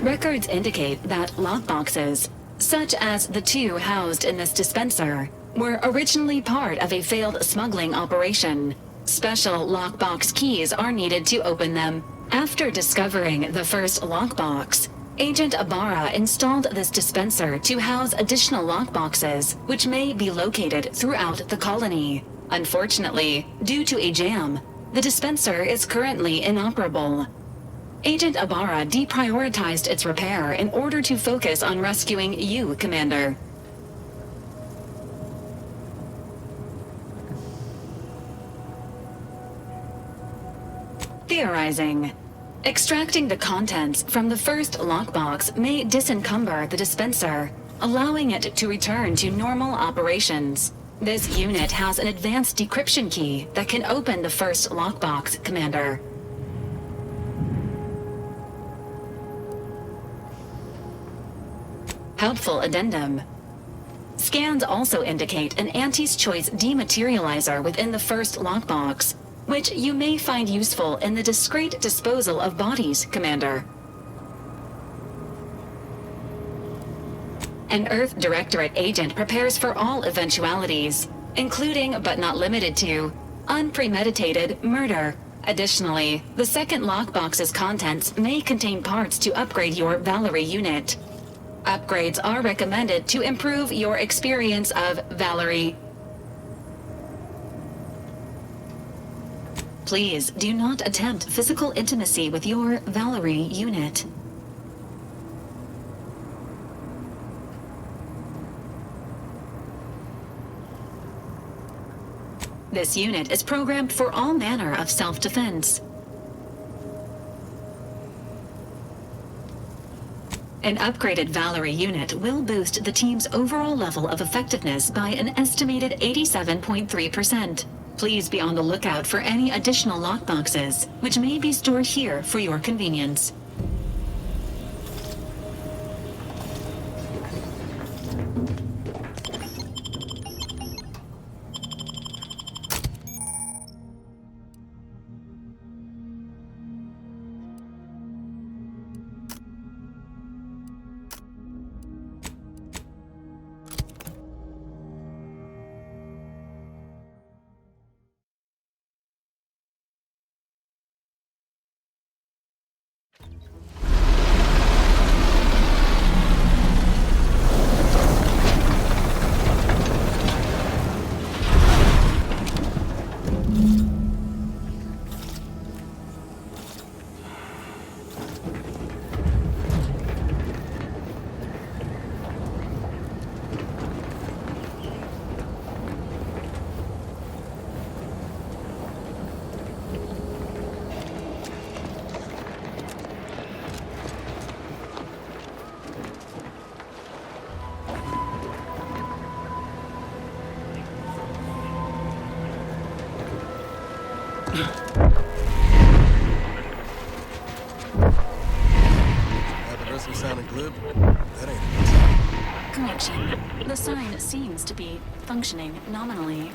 Records indicate that lockboxes, such as the two housed in this dispenser, were originally part of a failed smuggling operation. Special lockbox keys are needed to open them. After discovering the first lockbox, Agent Ibarra installed this dispenser to house additional lockboxes, which may be located throughout the colony. Unfortunately, due to a jam, the dispenser is currently inoperable. Agent Ibarra deprioritized its repair in order to focus on rescuing you, Commander. Theorizing. Extracting the contents from the first lockbox may disencumber the dispenser, allowing it to return to normal operations. This unit has an advanced decryption key that can open the first lockbox, Commander. Helpful addendum. Scans also indicate an Anti's Choice dematerializer within the first lockbox, which you may find useful in the discreet disposal of bodies, Commander. An Earth Directorate agent prepares for all eventualities, including but not limited to unpremeditated murder. Additionally, the second lockbox's contents may contain parts to upgrade your Valerie unit. Upgrades are recommended to improve your experience of Valerie. Please do not attempt physical intimacy with your Valerie unit. This unit is programmed for all manner of self-defense. An upgraded Valerie unit will boost the team's overall level of effectiveness by an estimated 87.3%. Please be on the lookout for any additional lockboxes, which may be stored here for your convenience. Sounding glib? That ain't a good sign. Correction. The sign seems to be functioning nominally.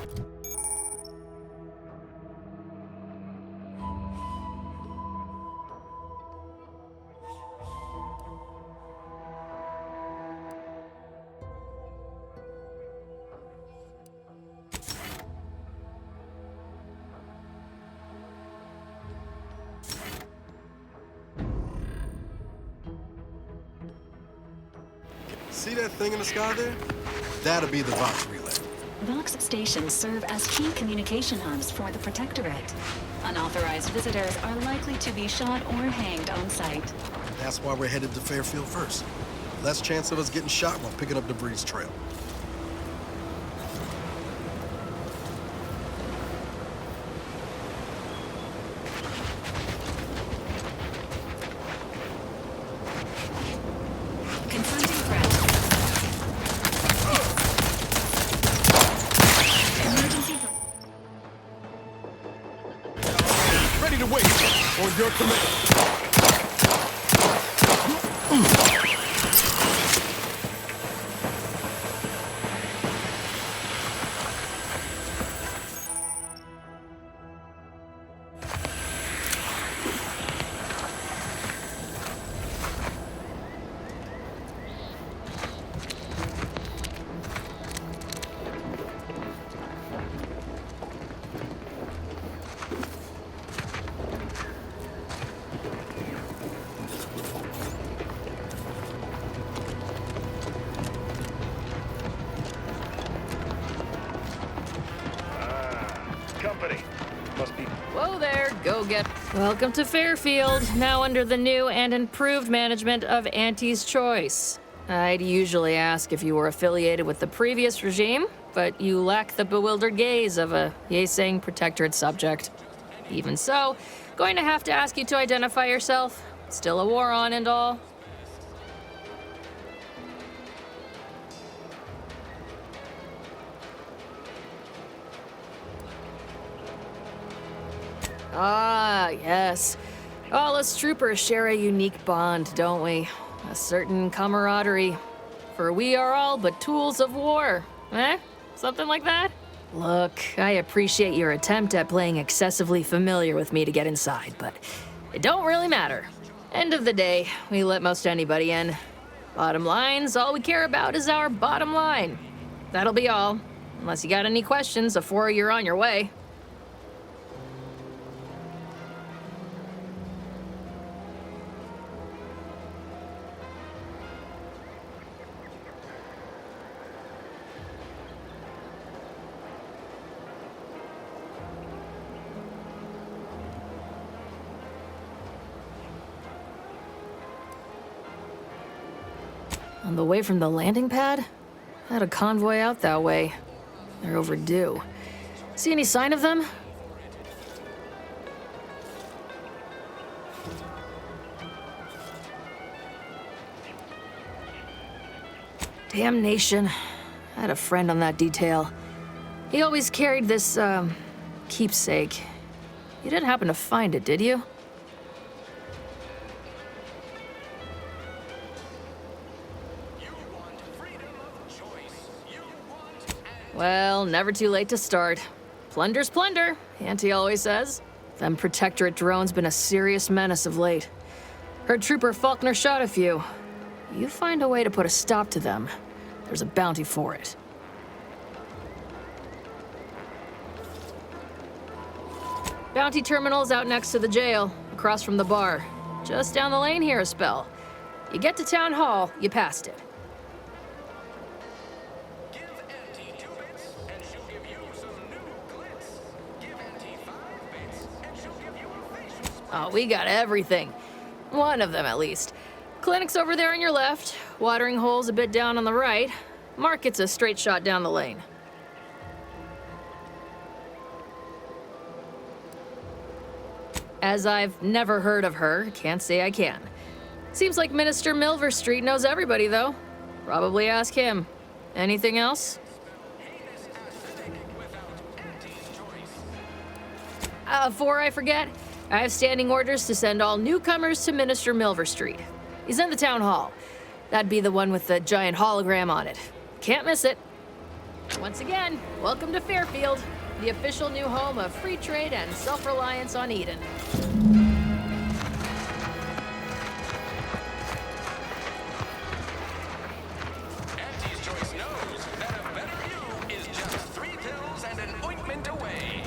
See that thing in the sky there? That'll be the Vox relay. Vox stations serve as key communication hubs for the Protectorate. Unauthorized visitors are likely to be shot or hanged on site. That's why we're headed to Fairfield first. Less chance of us getting shot while picking up debris trail. Confronting threat. Emergency. Ready to wait on your command. war, go get... Welcome to Fairfield, now under the new and improved management of Auntie's Choice. I'd usually ask if you were affiliated with the previous regime, but you lack the bewildered gaze of a yay-saying protectorate subject. Even so, going to have to ask you to identify yourself. Still a war on and all. Ah, yes. All us troopers share a unique bond, don't we? A certain camaraderie. For we are all but tools of war. Eh? Something like that? Look, I appreciate your attempt at playing excessively familiar with me to get inside, but it don't really matter. End of the day, we let most anybody in. Bottom line's all we care about is our bottom line. That'll be all. Unless you got any questions before you're on your way. On the way from the landing pad? Had a convoy out that way. They're overdue. See any sign of them? Damnation. I had a friend on that detail. He always carried this, keepsake. You didn't happen to find it, did you? Well, never too late to start. Plunder's plunder, Auntie always says. Them Protectorate drones been a serious menace of late. Heard Trooper Faulkner shot a few. You find a way to put a stop to them, there's a bounty for it. Bounty terminal's out next to the jail, across from the bar. Just down the lane here a spell. You get to Town Hall, you passed it. Oh, we got everything. One of them, at least. Clinic's over there on your left. Watering hole's a bit down on the right. Market's a straight shot down the lane. As I've never heard of her, can't say I can. Seems like Minister Milver Street knows everybody, though. Probably ask him. Anything else? Before I forget, I have standing orders to send all newcomers to Minister Milver Street. He's in the town hall. That'd be the one with the giant hologram on it. Can't miss it. Once again, welcome to Fairfield, the official new home of free trade and self-reliance on Eden. Auntie's Choice knows that a better you is just 3 pills and an ointment away.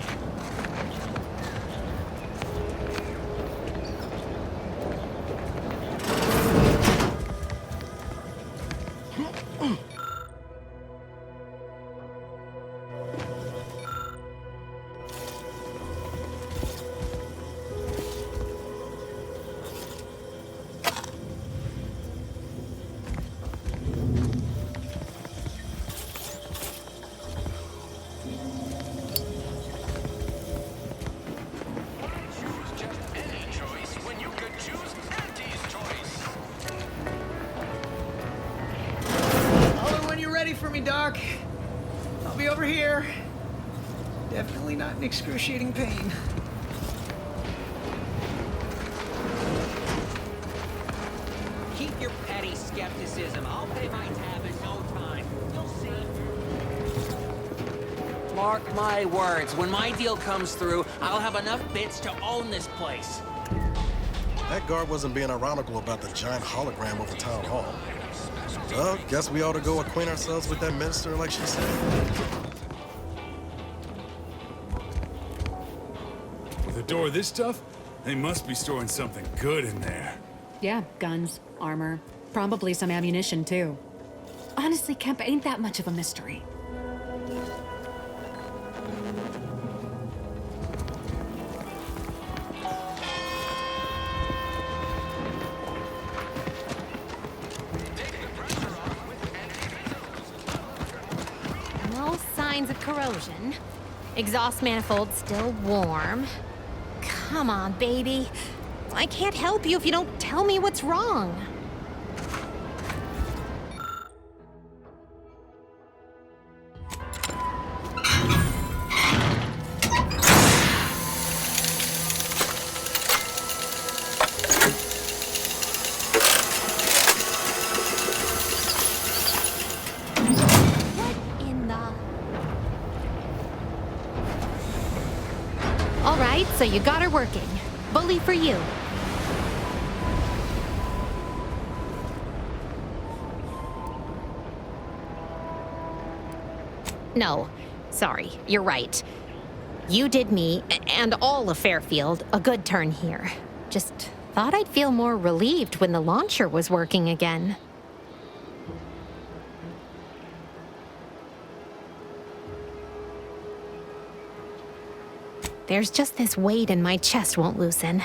For me, Doc. I'll be over here. Definitely not in excruciating pain. Keep your petty skepticism. I'll pay my tab in no time. You'll see. Mark my words, when my deal comes through, I'll have enough bits to own this place. That guard wasn't being ironical about the giant hologram over Town Hall. Well, guess we ought to go acquaint ourselves with that minister like she said. With a door this tough, they must be storing something good in there. Yeah, guns, armor, probably some ammunition too. Honestly, Kemp ain't that much of a mystery. signs of corrosion. Exhaust manifold still warm. Come on, baby. I can't help you if you don't tell me what's wrong. All right, so you got her working. Bully for you. No, sorry, you're right. You did me, and all of Fairfield, a good turn here. Just thought I'd feel more relieved when the launcher was working again. There's just this weight in my chest won't loosen.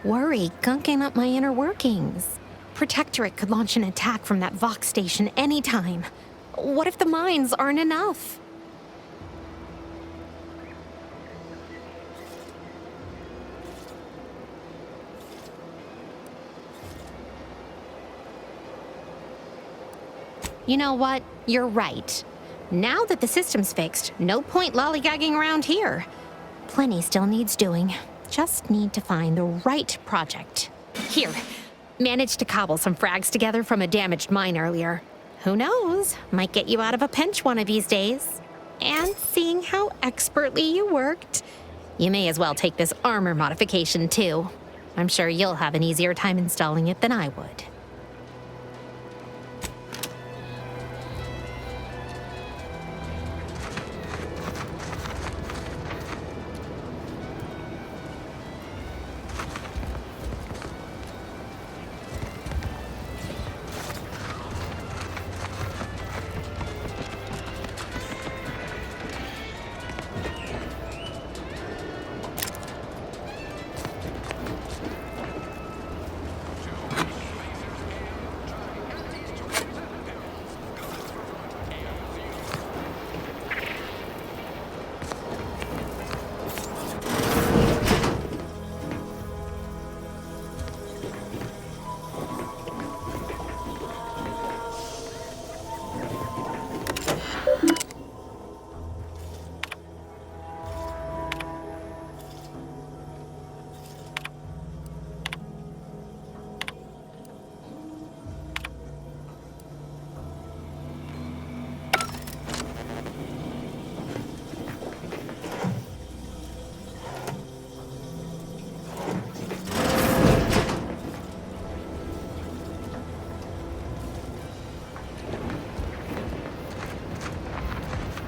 Worry gunking up my inner workings. Protectorate could launch an attack from that Vox station anytime. What if the mines aren't enough? You know what? You're right. Now that the system's fixed, no point lollygagging around here. Plenty still needs doing. Just need to find the right project. Here, managed to cobble some frags together from a damaged mine earlier. Who knows? Might get you out of a pinch one of these days. And seeing how expertly you worked, you may as well take this armor modification too. I'm sure you'll have an easier time installing it than I would.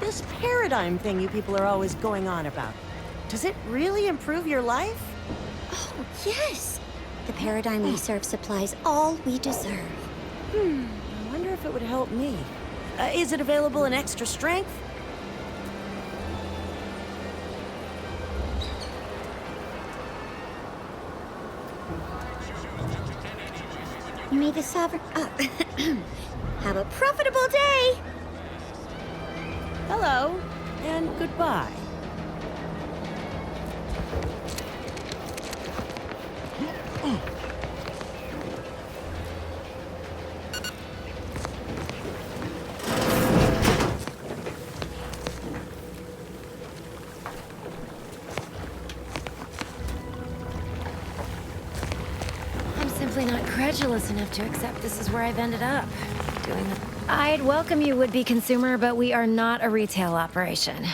This paradigm thing you people are always going on about. Does it really improve your life? Oh, yes. The paradigm we serve supplies all we deserve. I wonder if it would help me. Is it available in extra strength? May the sovereign... have a profitable day! Hello, and goodbye. I'm simply not credulous enough to accept this is where I've ended up. I'd welcome you, would-be consumer, but we are not a retail operation.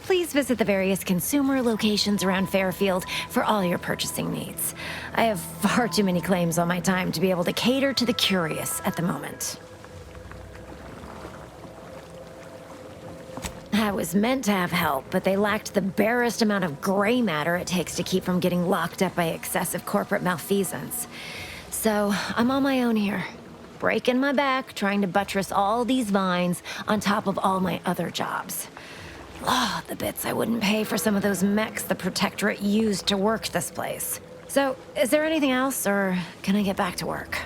Please visit the various consumer locations around Fairfield for all your purchasing needs. I have far too many claims on my time to be able to cater to the curious at the moment. I was meant to have help, but they lacked the barest amount of gray matter it takes to keep from getting locked up by excessive corporate malfeasance. So, I'm on my own here. Breaking my back, trying to buttress all these vines on top of all my other jobs. Oh, the bits I wouldn't pay for some of those mechs the Protectorate used to work this place. So, is there anything else, or can I get back to work?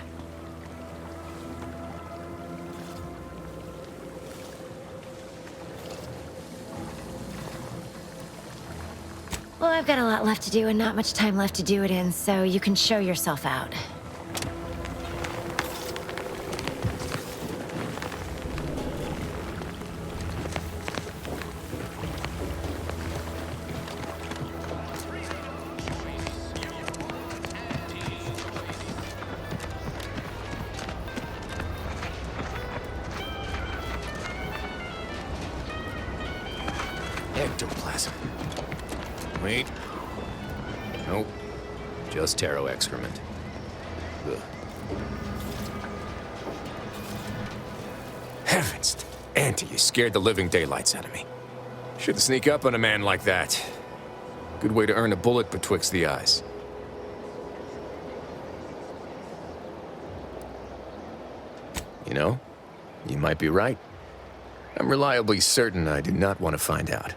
Well, I've got a lot left to do and not much time left to do it in, so you can show yourself out. Ectoplasm. Wait. Nope. Just taro excrement. Ugh. Heavens! Auntie, you scared the living daylights out of me. Shouldn't sneak up on a man like that. Good way to earn a bullet betwixt the eyes. You know, you might be right. I'm reliably certain I do not want to find out.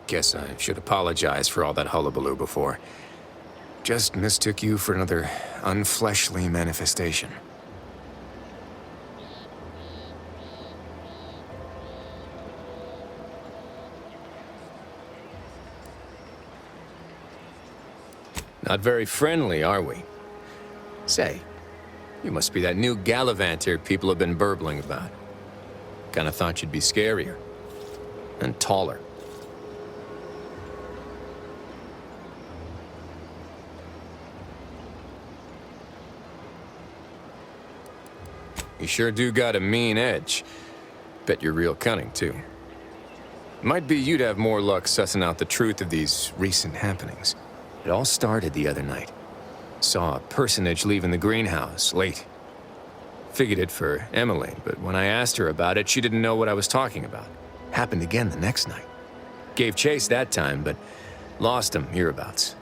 Guess I should apologize for all that hullabaloo before. Just mistook you for another unfleshly manifestation. Not very friendly, are we? Say, you must be that new gallivanter people have been burbling about. Kinda thought you'd be scarier. And taller. You sure do got a mean edge. Bet you're real cunning, too. Might be you'd have more luck sussing out the truth of these recent happenings. It all started the other night. Saw a personage leaving the greenhouse, late. Figured it for Emily, but when I asked her about it, she didn't know what I was talking about. Happened again the next night. Gave chase that time, but lost them hereabouts.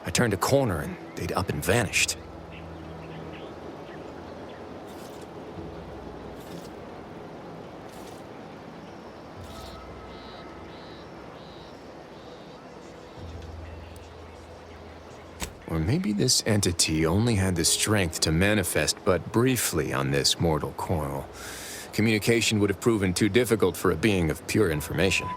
I turned a corner and they'd up and vanished. Or maybe this entity only had the strength to manifest but briefly on this mortal coil. Communication would have proven too difficult for a being of pure information.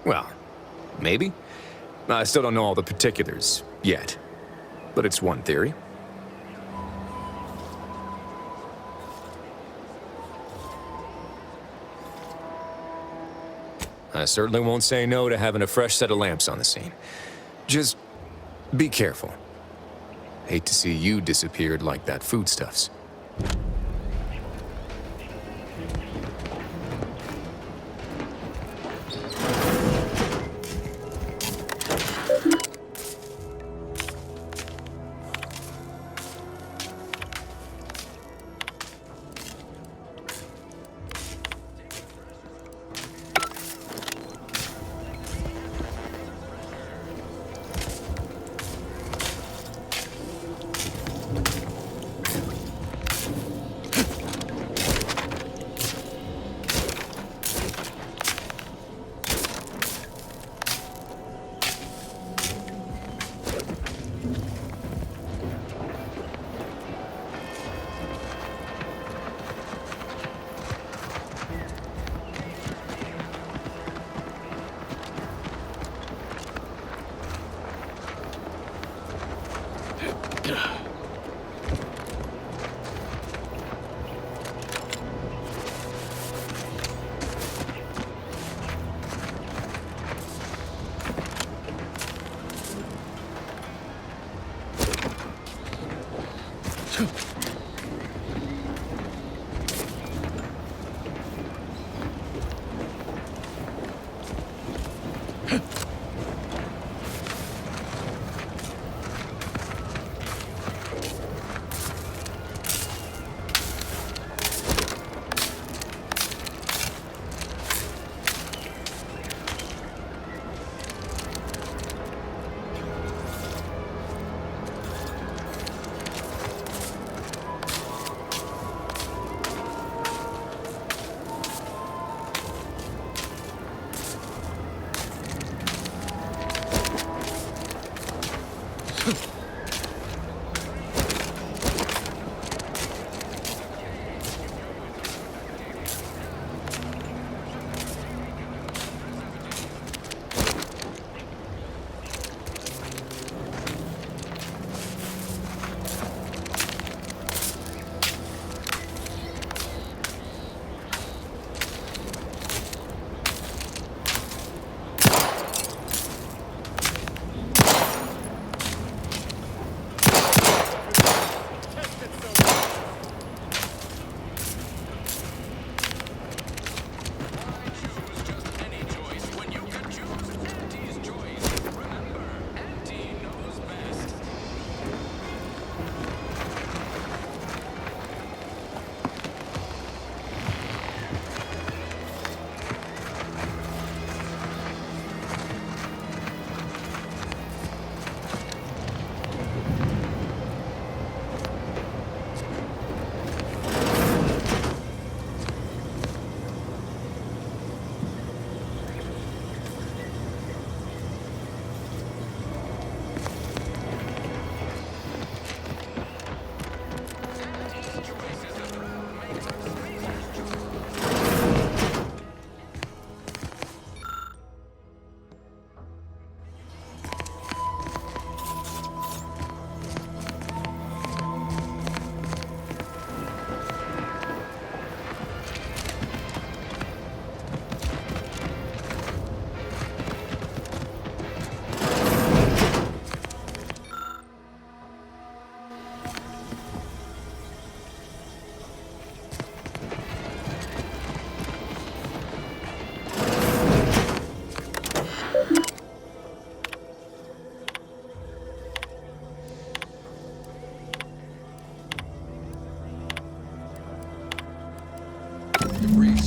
Well, maybe. I still don't know all the particulars yet. But it's one theory. I certainly won't say no to having a fresh set of lamps on the scene. Just be careful. Hate to see you disappeared like that foodstuffs.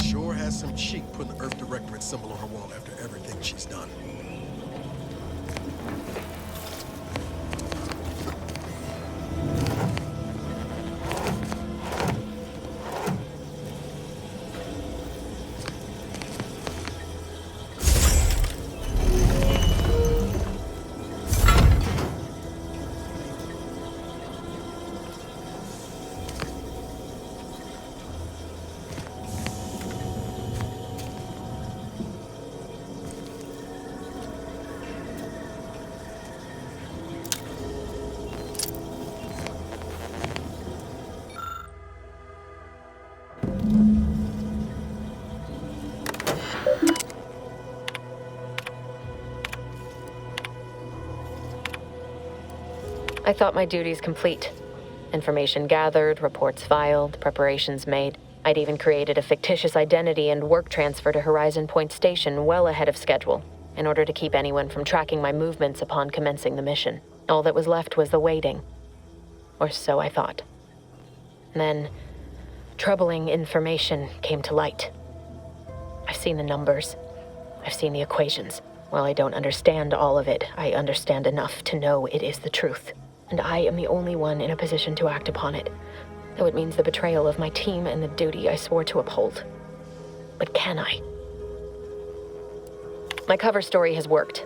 Sure has some cheek putting the Earth Directorate symbol on her wall after everything she's done. I thought my duties complete. Information gathered, reports filed, preparations made. I'd even created a fictitious identity and work transfer to Horizon Point Station well ahead of schedule, in order to keep anyone from tracking my movements upon commencing the mission. All that was left was the waiting. Or so I thought. Then, troubling information came to light. I've seen the numbers. I've seen the equations. While I don't understand all of it, I understand enough to know it is the truth. And I am the only one in a position to act upon it, though it means the betrayal of my team and the duty I swore to uphold. But can I? My cover story has worked.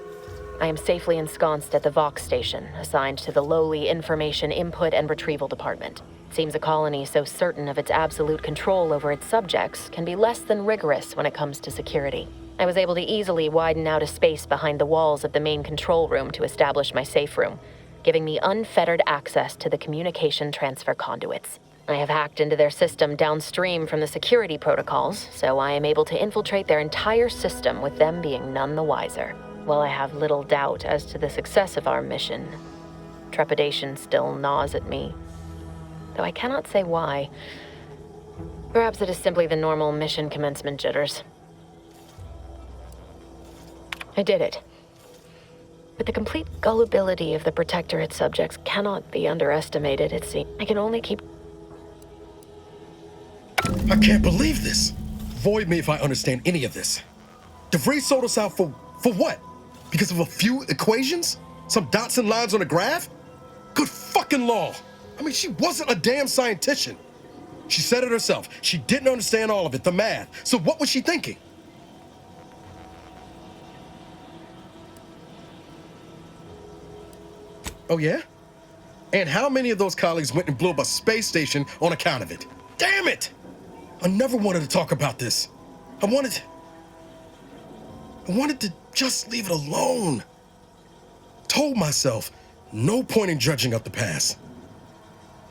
I am safely ensconced at the Vox station, assigned to the lowly Information Input and Retrieval Department. It seems a colony so certain of its absolute control over its subjects can be less than rigorous when it comes to security. I was able to easily widen out a space behind the walls of the main control room to establish my safe room, giving me unfettered access to the communication transfer conduits. I have hacked into their system downstream from the security protocols, so I am able to infiltrate their entire system with them being none the wiser. While I have little doubt as to the success of our mission, trepidation still gnaws at me, though I cannot say why. Perhaps it is simply the normal mission commencement jitters. I did it. But the complete gullibility of the Protectorate subjects cannot be underestimated, it seems. I can only keep... I can't believe this. Void me if I understand any of this. DeVries sold us out for what? Because of a few equations? Some dots and lines on a graph? Good fucking law. I mean, she wasn't a damn scientician. She said it herself. She didn't understand all of it, the math. So what was she thinking? Oh, yeah? And how many of those colleagues went and blew up a space station on account of it? Damn it! I never wanted to talk about this. I wanted to just leave it alone. Told myself, no point in dredging up the past.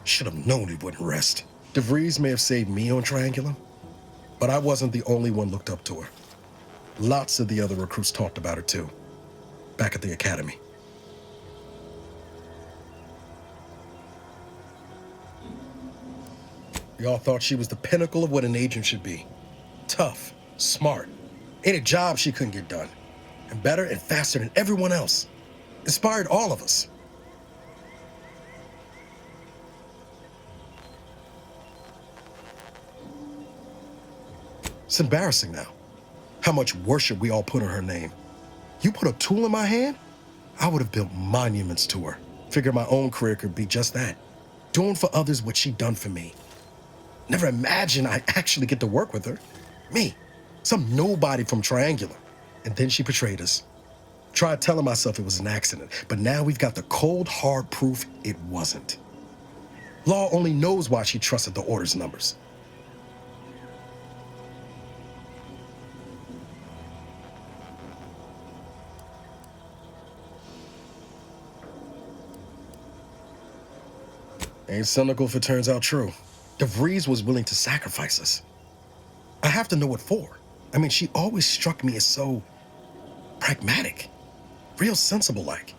Should have known it wouldn't rest. DeVries may have saved me on Triangulum, but I wasn't the only one looked up to her. Lots of the other recruits talked about her too, back at the academy. We all thought she was the pinnacle of what an agent should be. Tough, smart, any job she couldn't get done. And better and faster than everyone else. Inspired all of us. It's embarrassing now. How much worship we all put on her name. You put a tool in my hand, I would have built monuments to her. Figured my own career could be just that. Doing for others what she done for me. Never imagined I'd actually get to work with her. Me, some nobody from Triangular. And then she betrayed us. Tried telling myself it was an accident, but now we've got the cold, hard proof it wasn't. Law only knows why she trusted the orders numbers. Ain't cynical if it turns out true. DeVries was willing to sacrifice us. I have to know what for. I mean, she always struck me as so pragmatic, real sensible-like.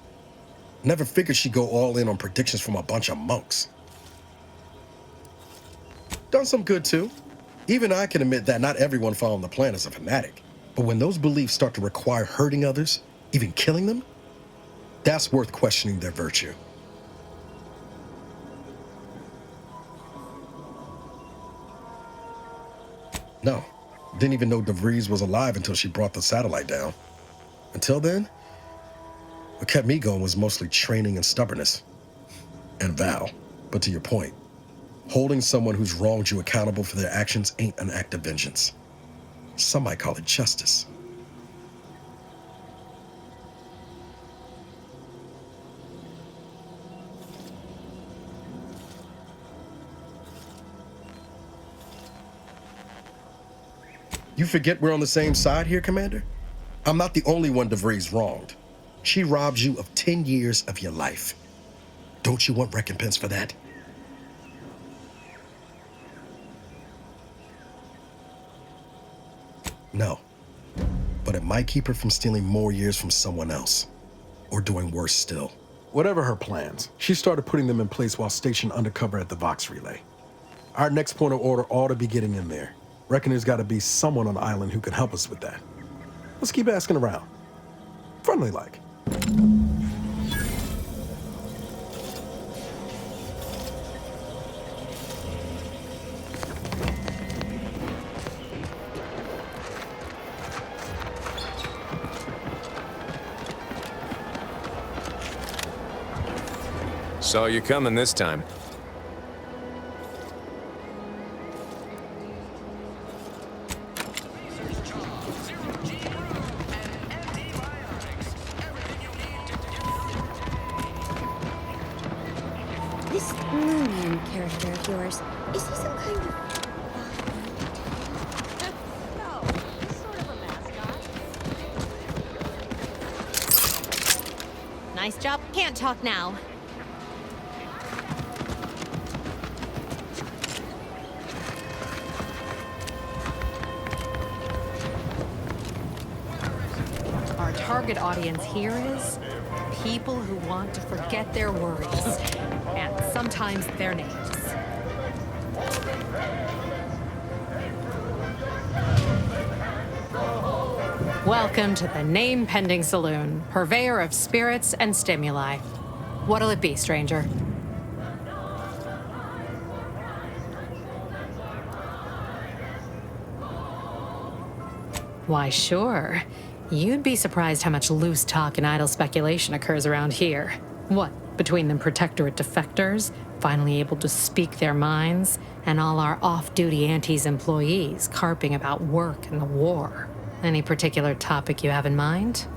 Never figured she'd go all in on predictions from a bunch of monks. Done some good too. Even I can admit that not everyone following the plan is a fanatic. But when those beliefs start to require hurting others, even killing them, that's worth questioning their virtue. No, Didn't even know DeVries was alive until she brought the satellite down. Until then, what kept me going was mostly training and stubbornness. And Val. But to your point, holding someone who's wronged you accountable for their actions ain't an act of vengeance. Some might call it justice. You forget we're on the same side here, Commander? I'm not the only one DeVries wronged. She robbed you of 10 years of your life. Don't you want recompense for that? No. But it might keep her from stealing more years from someone else. Or doing worse still. Whatever her plans, she started putting them in place while stationed undercover at the Vox Relay. Our next point of order ought to be getting in there. Reckon there's got to be someone on the island who can help us with that. Let's keep asking around. Friendly like. Saw you coming this time. This Moonian character of yours, is he some kind of... No, he's sort of a mascot. Nice job. Can't talk now. Our target audience here is people who want to forget their worries, and sometimes their names. Welcome to the Name-Pending Saloon, purveyor of spirits and stimuli. What'll it be, stranger? Why, sure. You'd be surprised how much loose talk and idle speculation occurs around here. What, between the Protectorate defectors, finally able to speak their minds, and all our off-duty Antes employees carping about work and the war? Any particular topic you have in mind?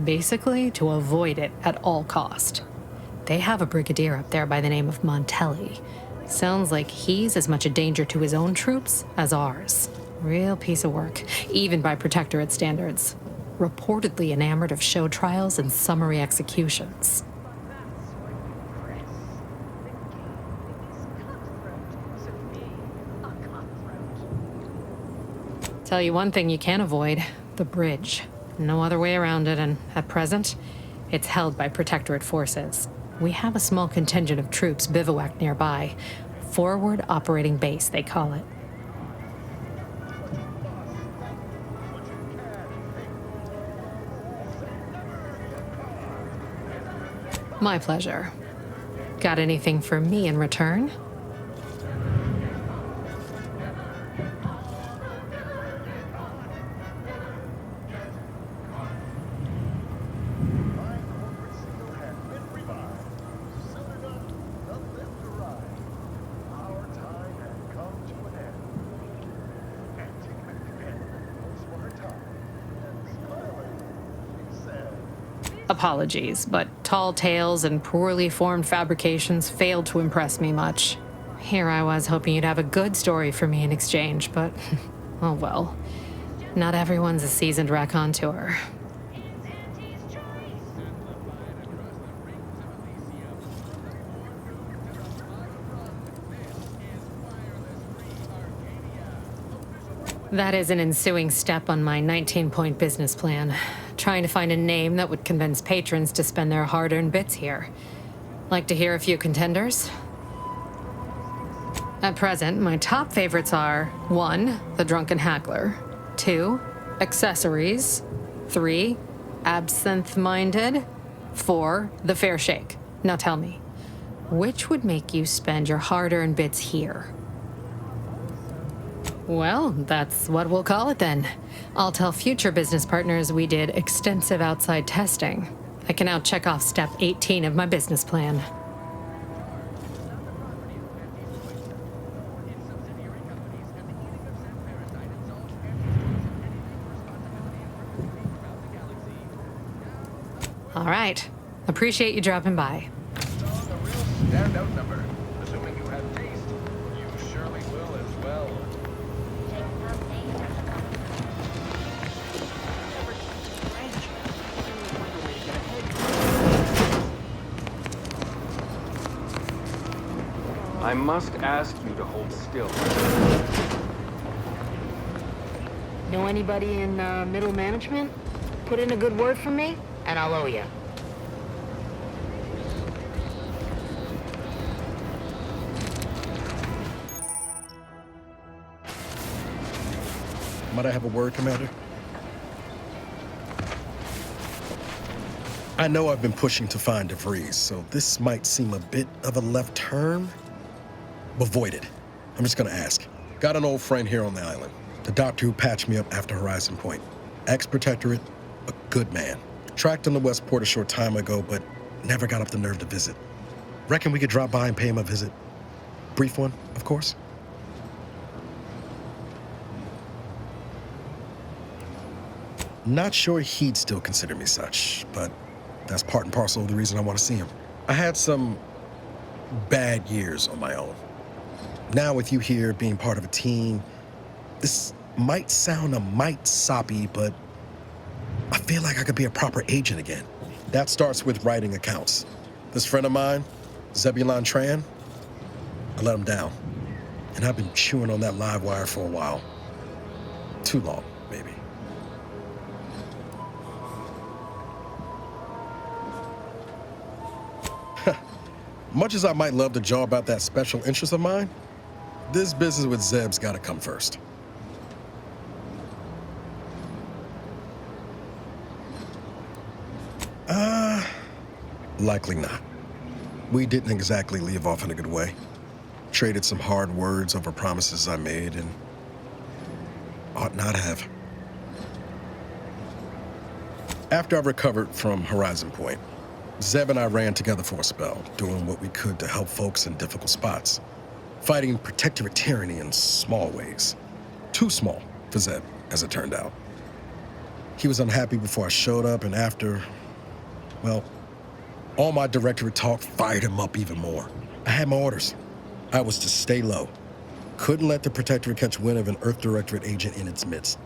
Basically, to avoid it at all cost. They have a brigadier up there by the name of Montelli. Sounds like he's as much a danger to his own troops as ours. Real piece of work, even by Protectorate standards. Reportedly enamored of show trials and summary executions. Tell you one thing you can't avoid, the bridge. No other way around it, and at present, it's held by Protectorate forces. We have a small contingent of troops bivouacked nearby. Forward Operating Base, they call it. My pleasure. Got anything for me in return? Apologies, but tall tales and poorly formed fabrications failed to impress me much. Here I was hoping you'd have a good story for me in exchange, but oh well. Not everyone's a seasoned raconteur. That is an ensuing step on my 19-point business plan. Trying to find a name that would convince patrons to spend their hard-earned bits here. Like to hear a few contenders? At present, my top favorites are 1. The Drunken Haggler, 2. Accessories, 3. Absinthe-Minded, 4. The Fair Shake. Now tell me, which would make you spend your hard-earned bits here? Well, that's what we'll call it then. I'll tell future business partners we did extensive outside testing. I can now check off step 18 of my business plan. All right. Appreciate you dropping by. Standout number. Assuming you have taste, you surely will as well. I must ask you to hold still. Know anybody in middle management? Put in a good word for me, and I'll owe you. Might I have a word, Commander? I know I've been pushing to find DeVries, so this might seem a bit of a left turn. Avoid it. I'm just gonna ask. Got an old friend here on the island. The doctor who patched me up after Horizon Point. Ex-protectorate, a good man. Tracked him to Westport a short time ago, but never got up the nerve to visit. Reckon we could drop by and pay him a visit. Brief one, of course. Not sure he'd still consider me such, but that's part and parcel of the reason I want to see him. I had some bad years on my own. Now with you here being part of a team, this might sound a mite soppy, but I feel like I could be a proper agent again. That starts with writing accounts. This friend of mine, Zebulon Tran, I let him down. And I've been chewing on that live wire for a while. Too long, maybe. Much as I might love to jaw about that special interest of mine, this business with Zeb's gotta come first. Likely not. We didn't exactly leave off in a good way. Traded some hard words over promises I made and ought not have. After I recovered from Horizon Point, Zeb and I ran together for a spell, doing what we could to help folks in difficult spots. Fighting protectorate tyranny in small ways. Too small for Zeb, as it turned out. He was unhappy before I showed up, and after, well, all my directorate talk fired him up even more. I had my orders. I was to stay low. Couldn't let the protectorate catch wind of an Earth Directorate agent in its midst.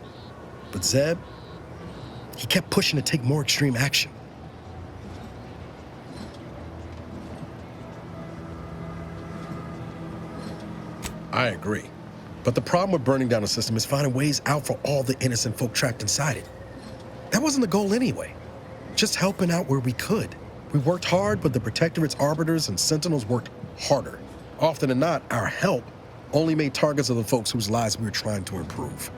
But Zeb, he kept pushing to take more extreme action. I agree. But the problem with burning down a system is finding ways out for all the innocent folk trapped inside it. That wasn't the goal anyway. Just helping out where we could. We worked hard, but the Protectorate's arbiters and sentinels worked harder. Often than not, our help only made targets of the folks whose lives we were trying to improve.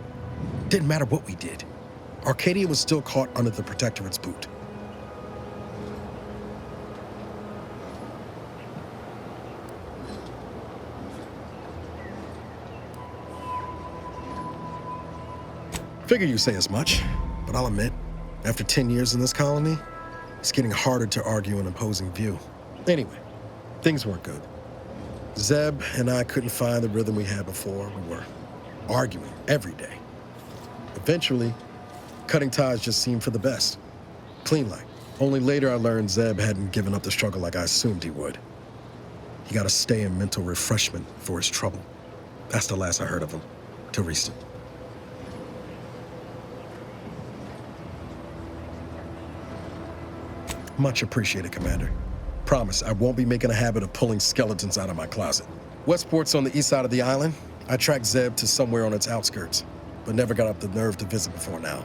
Didn't matter what we did. Arcadia was still caught under the Protectorate's boot. Figure you say as much, but I'll admit, after 10 years in this colony, it's getting harder to argue an opposing view. Anyway, things weren't good. Zeb and I couldn't find the rhythm we had before. We were arguing every day. Eventually, cutting ties just seemed for the best. Clean like. Only later I learned Zeb hadn't given up the struggle like I assumed he would. He got to stay in mental refreshment for his trouble. That's the last I heard of him, till recent. Much appreciated, Commander. Promise, I won't be making a habit of pulling skeletons out of my closet. Westport's on the east side of the island. I tracked Zeb to somewhere on its outskirts, but never got up the nerve to visit before now.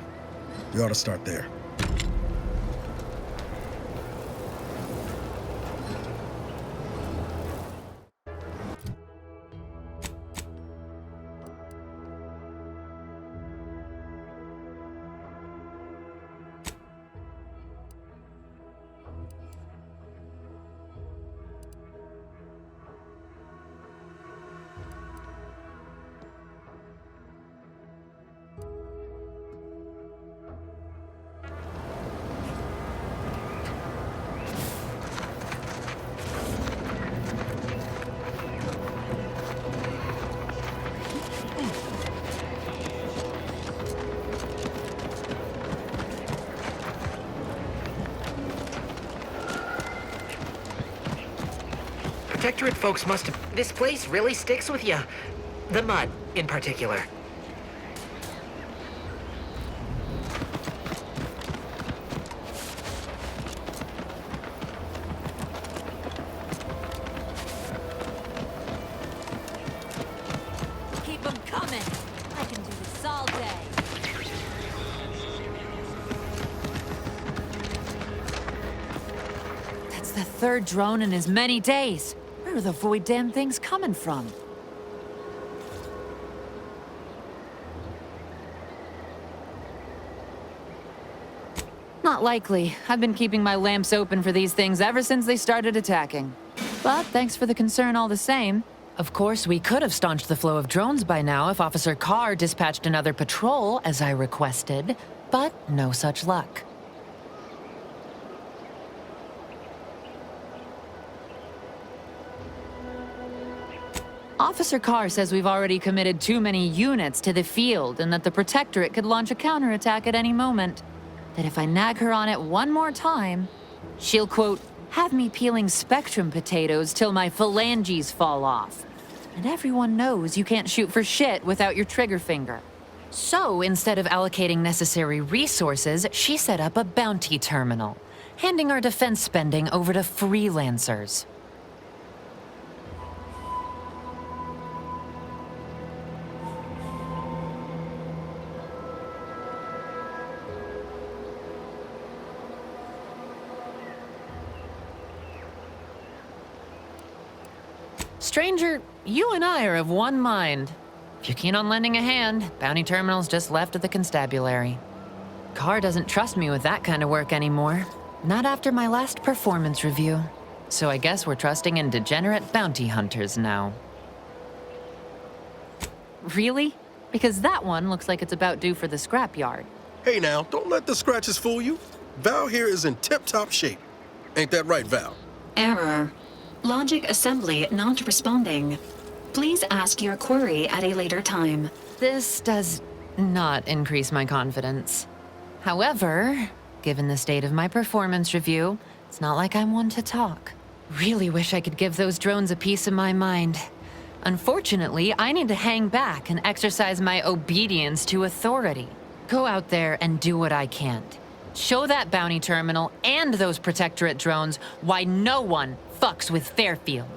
We ought to start there. Protectorate folks must have... This place really sticks with you. The mud, in particular. Keep them coming. I can do this all day. That's the third drone in as many days. Where are the void damn things coming from? Not likely. I've been keeping my lamps open for these things ever since they started attacking. But thanks for the concern all the same. Of course, we could have staunched the flow of drones by now if Officer Carr dispatched another patrol, as I requested, but no such luck. Officer Carr says we've already committed too many units to the field and that the Protectorate could launch a counterattack at any moment. That if I nag her on it one more time, she'll, quote, have me peeling Spectrum potatoes till my phalanges fall off. And everyone knows you can't shoot for shit without your trigger finger. So instead of allocating necessary resources, she set up a bounty terminal, handing our defense spending over to freelancers. Stranger, you and I are of one mind. If you're keen on lending a hand, bounty terminal's just left of the constabulary. Carr doesn't trust me with that kind of work anymore. Not after my last performance review. So I guess we're trusting in degenerate bounty hunters now. Really? Because that one looks like it's about due for the scrapyard. Hey now, don't let the scratches fool you. Val here is in tip-top shape. Ain't that right, Val? Error. Logic assembly not responding. Please ask your query at a later time. This does not increase my confidence. However, given the state of my performance review, it's not like I'm one to talk. Really wish I could give those drones a piece of my mind. Unfortunately, I need to hang back and exercise my obedience to authority. Go out there and do what I can't. Show that bounty terminal and those Protectorate drones why no one fucks with Fairfield.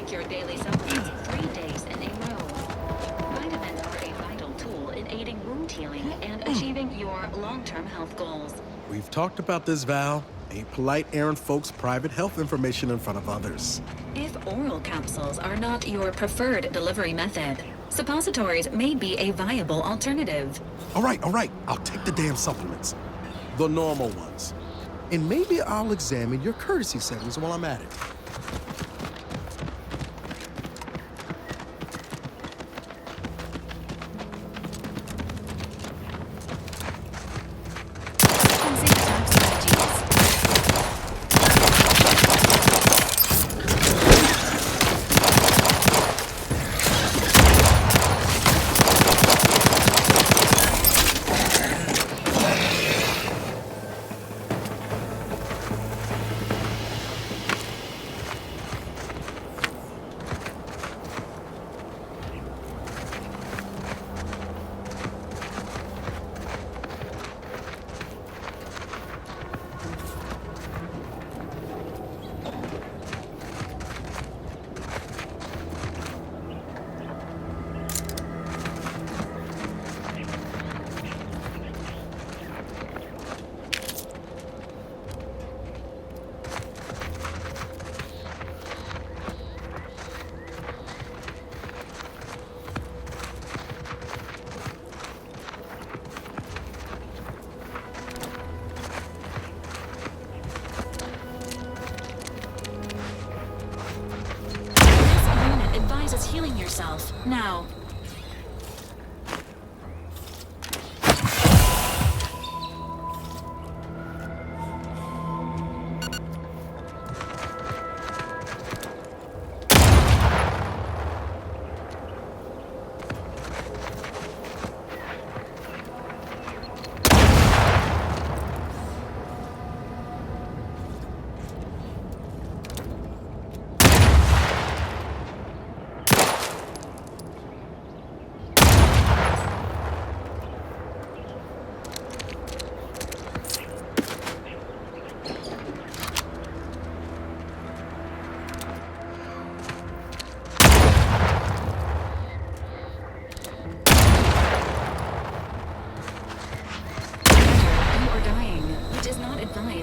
Your daily supplements 3 days in a row. Vitamins are a vital tool in aiding wound healing and achieving your long-term health goals. We've talked about this, Val. Ain't polite airing folks' private health information in front of others. If oral capsules are not your preferred delivery method, suppositories may be a viable alternative. All right. I'll take the damn supplements. The normal ones. And maybe I'll examine your courtesy settings while I'm at it. killing yourself. Now.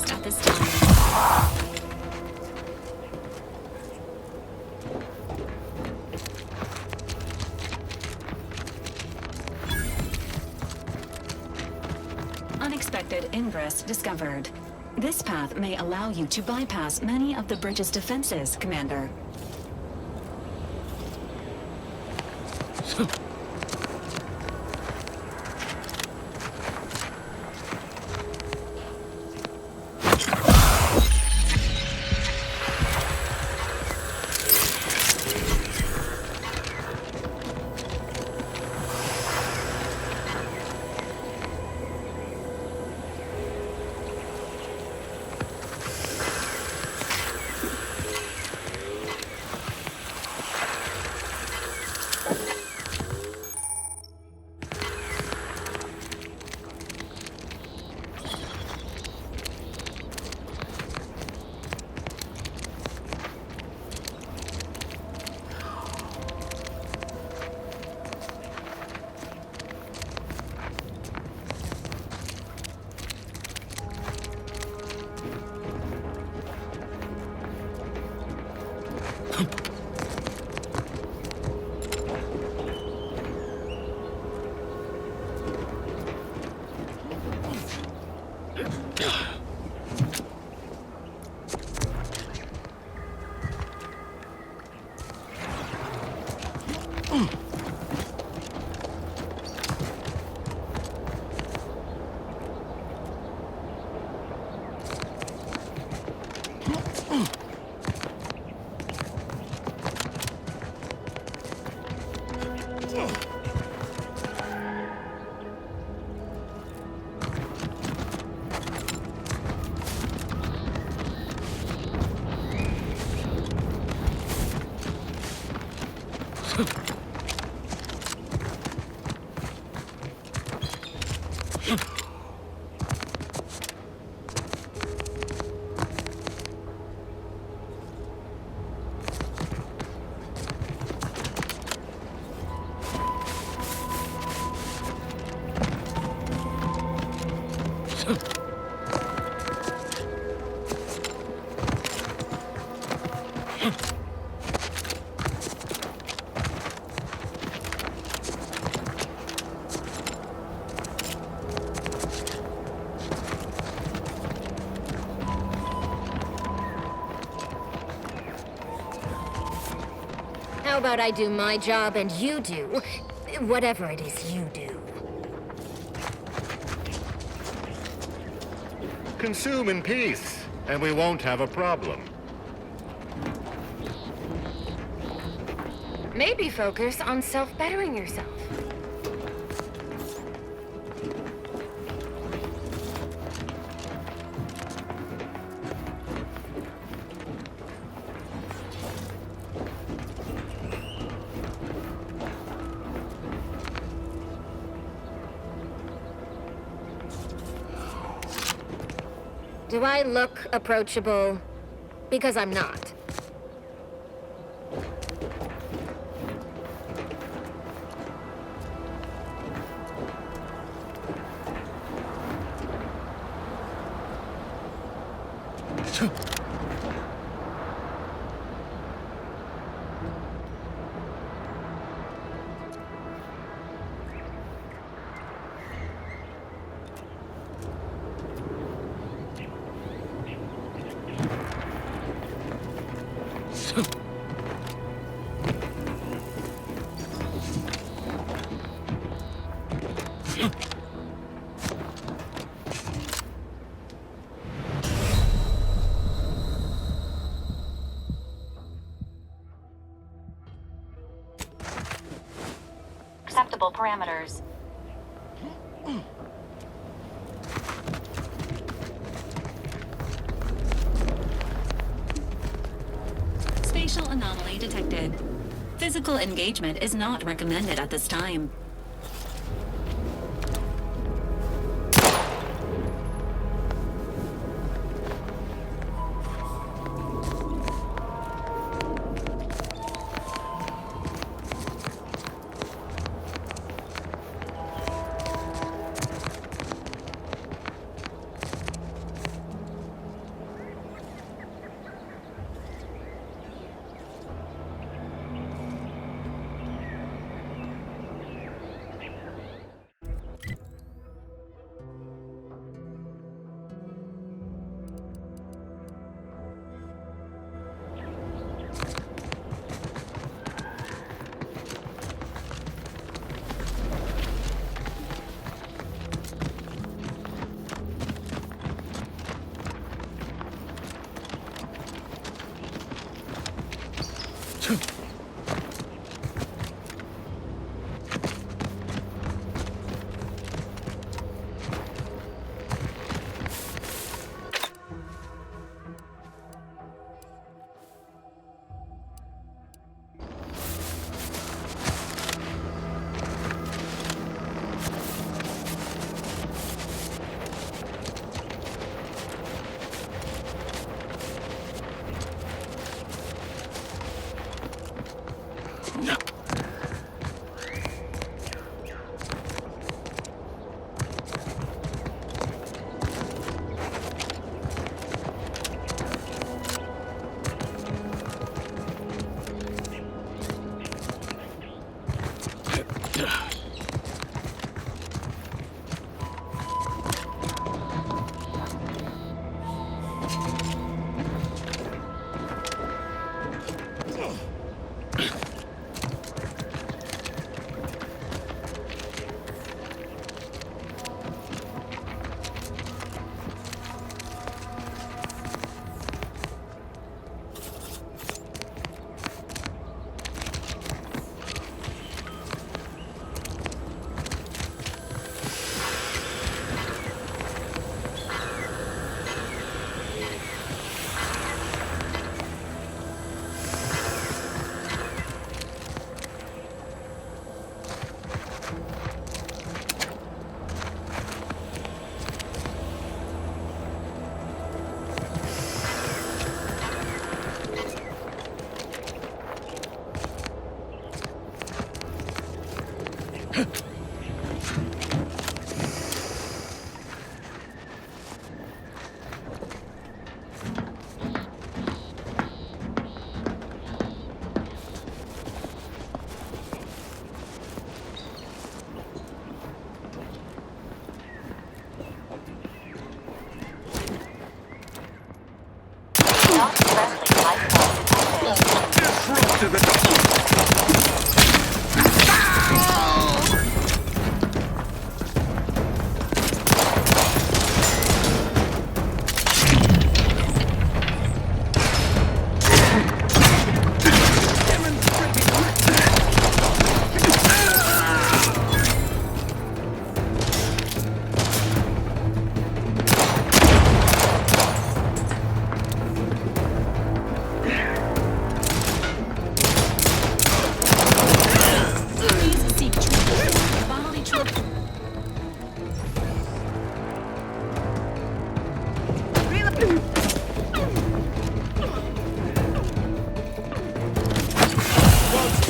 At this time. Unexpected ingress discovered. This path may allow you to bypass many of the bridge's defenses, Commander. How about I do my job and you do whatever it is you do? Consume in peace, and we won't have a problem. Maybe focus on self-bettering yourself. Do I look approachable? Because I'm not. suitable parameters. Spatial anomaly detected. Physical engagement is not recommended at this time.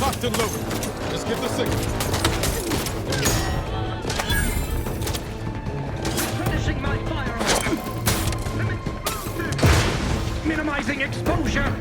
Locked and loaded. Just get the signal. Finishing my firearm. Minimizing exposure.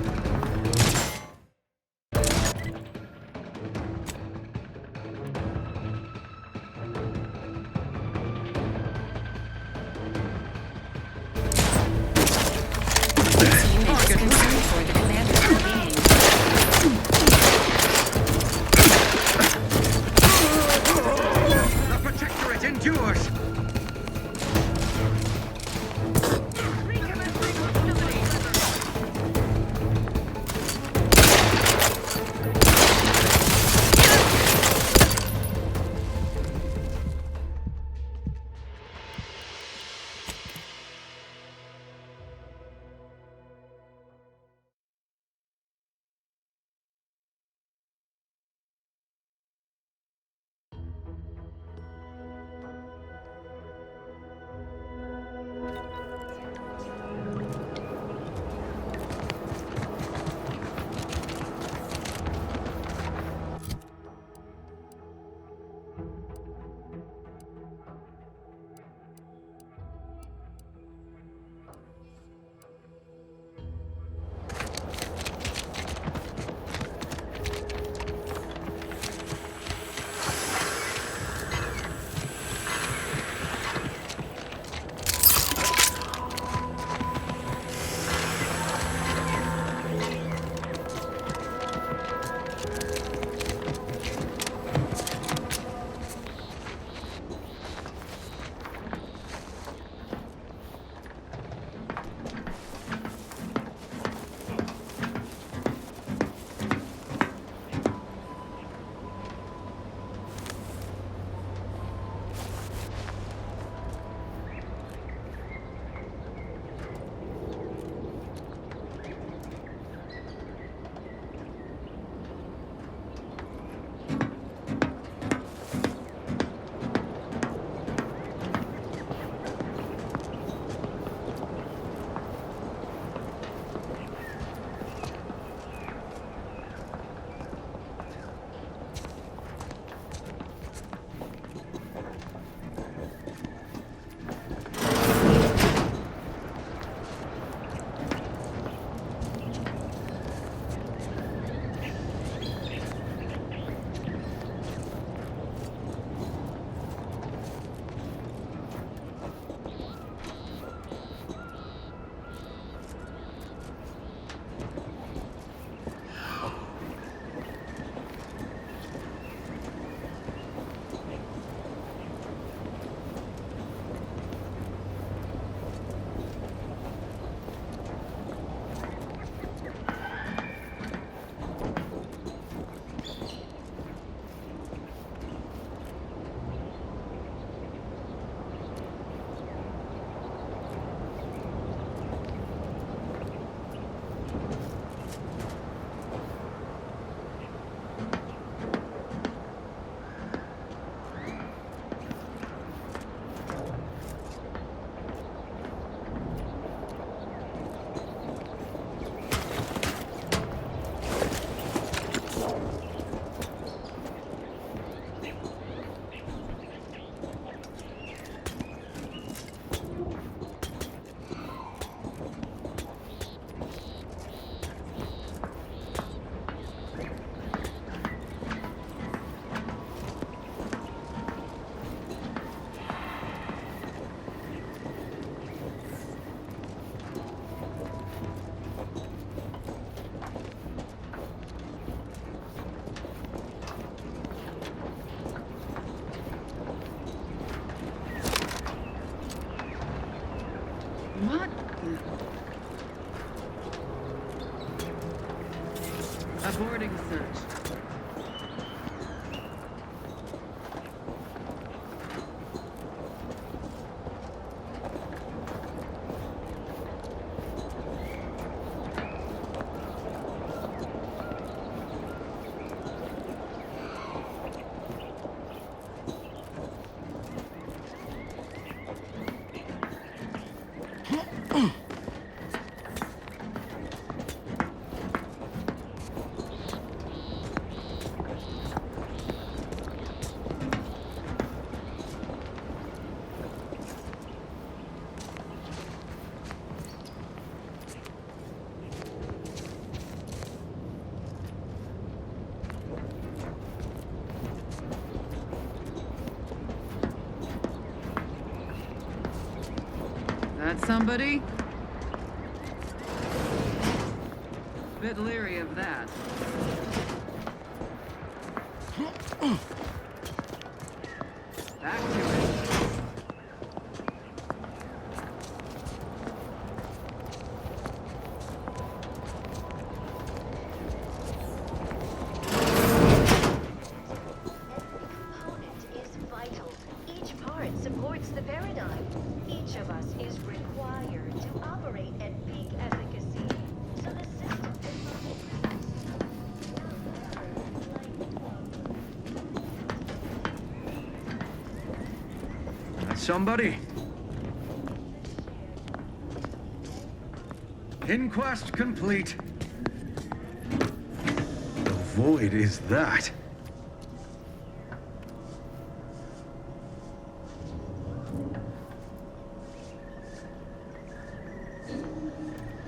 Aborting search. That somebody? Bit leery of that. Back to it. Supports the paradigm. Each of us is required to operate at peak efficacy. So the system That's somebody. Inquest complete. The void is that.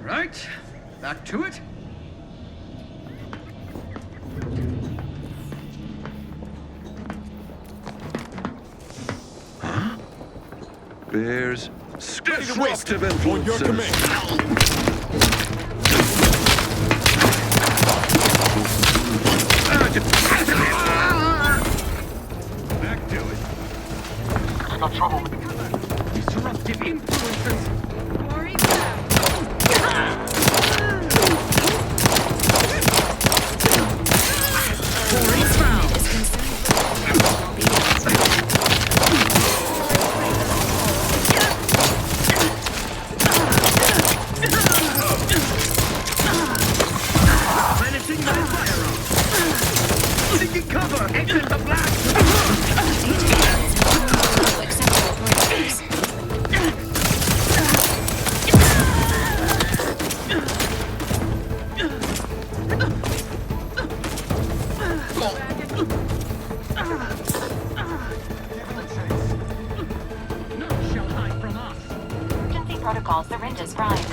Right, back to it. Huh? Bears disruptive influences. On your command. Back to it. I got trouble with disruptive influences. Protocol syringes primed.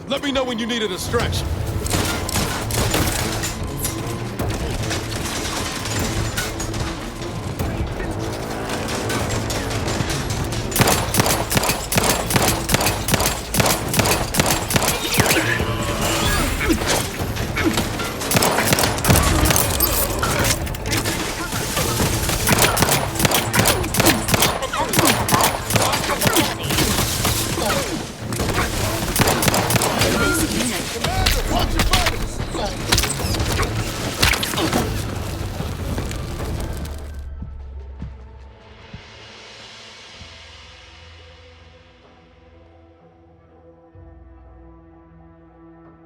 Let me know when you need a distraction.